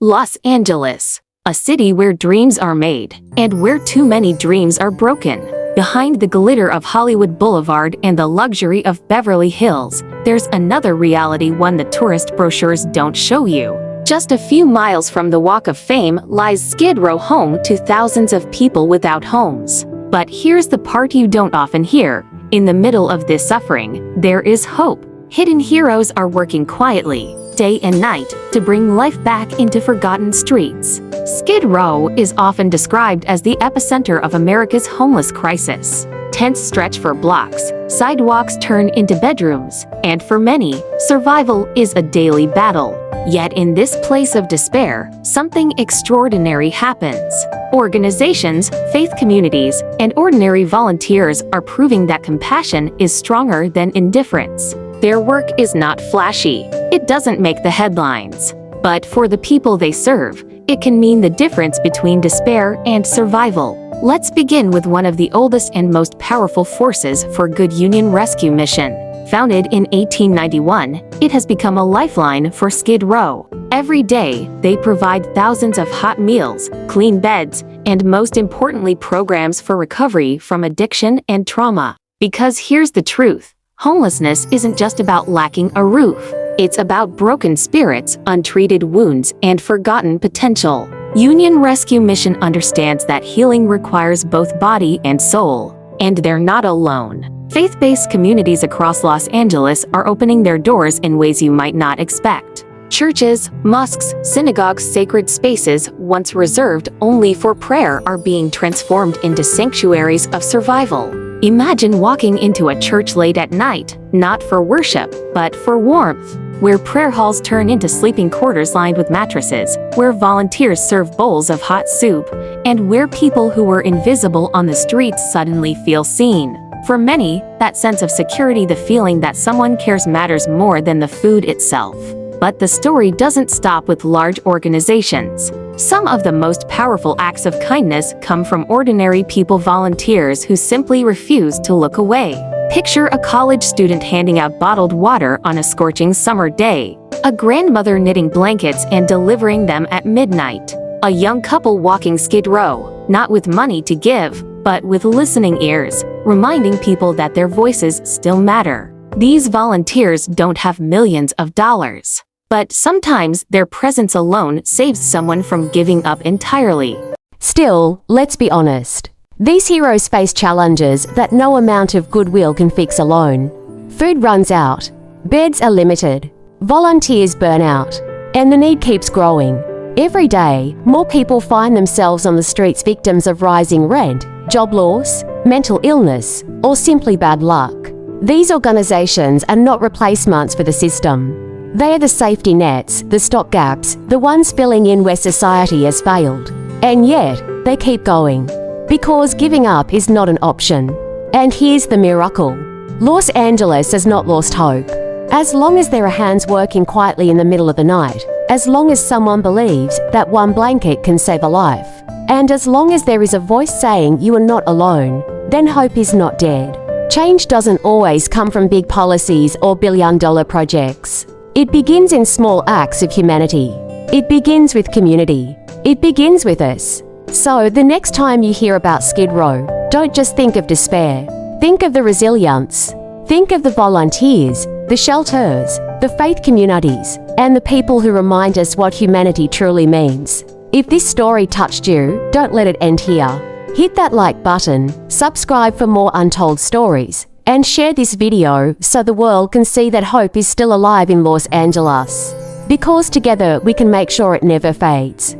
Los Angeles, a city where dreams are made, and where too many dreams are broken. Behind the glitter of Hollywood Boulevard and the luxury of Beverly Hills, there's another reality, one the tourist brochures don't show you. Just a few miles from the Walk of Fame lies Skid Row, home to thousands of people without homes. But here's the part you don't often hear. In the middle of this suffering, there is hope. Hidden heroes are working quietly, day and night, to bring life back into forgotten streets. Skid Row is often described as the epicenter of America's homeless crisis. Tents stretch for blocks, sidewalks turn into bedrooms, and for many, survival is a daily battle. Yet in this place of despair, something extraordinary happens. Organizations, faith communities, and ordinary volunteers are proving that compassion is stronger than indifference. Their work is not flashy. It doesn't make the headlines. But for the people they serve, it can mean the difference between despair and survival. Let's begin with one of the oldest and most powerful forces for good, Union Rescue Mission. Founded in 1891, it has become a lifeline for Skid Row. Every day, they provide thousands of hot meals, clean beds, and most importantly, programs for recovery from addiction and trauma. Because here's the truth. Homelessness isn't just about lacking a roof. It's about broken spirits, untreated wounds, and forgotten potential. Union Rescue Mission understands that healing requires both body and soul. And they're not alone. Faith-based communities across Los Angeles are opening their doors in ways you might not expect. Churches, mosques, synagogues, sacred spaces once reserved only for prayer are being transformed into sanctuaries of survival. Imagine walking into a church late at night, not for worship, but for warmth, where prayer halls turn into sleeping quarters lined with mattresses, where volunteers serve bowls of hot soup, and where people who were invisible on the streets suddenly feel seen. For many, that sense of security, the feeling that someone cares, matters more than the food itself. But the story doesn't stop with large organizations. Some of the most powerful acts of kindness come from ordinary people, volunteers who simply refuse to look away. Picture a college student handing out bottled water on a scorching summer day, a grandmother knitting blankets and delivering them at midnight, a young couple walking Skid Row, not with money to give, but with listening ears, reminding people that their voices still matter. These volunteers don't have millions of dollars. But sometimes their presence alone saves someone from giving up entirely. Still, let's be honest. These heroes face challenges that no amount of goodwill can fix alone. Food runs out, beds are limited, volunteers burn out, and the need keeps growing. Every day, more people find themselves on the streets, victims of rising rent, job loss, mental illness, or simply bad luck. These organizations are not replacements for the system. They are the safety nets, the stopgaps, the ones filling in where society has failed. And yet, they keep going. Because giving up is not an option. And here's the miracle. Los Angeles has not lost hope. As long as there are hands working quietly in the middle of the night, as long as someone believes that one blanket can save a life, and as long as there is a voice saying you are not alone, then hope is not dead. Change doesn't always come from big policies or billion-dollar projects. It begins in small acts of humanity. It begins with community. It begins with us. So the next time you hear about Skid Row, don't just think of despair. Think of the resilience. Think of the volunteers, the shelters, the faith communities, and the people who remind us what humanity truly means. If this story touched you, don't let it end here. Hit that like button, subscribe for more untold stories, and share this video so the world can see that hope is still alive in Los Angeles. Because together we can make sure it never fades.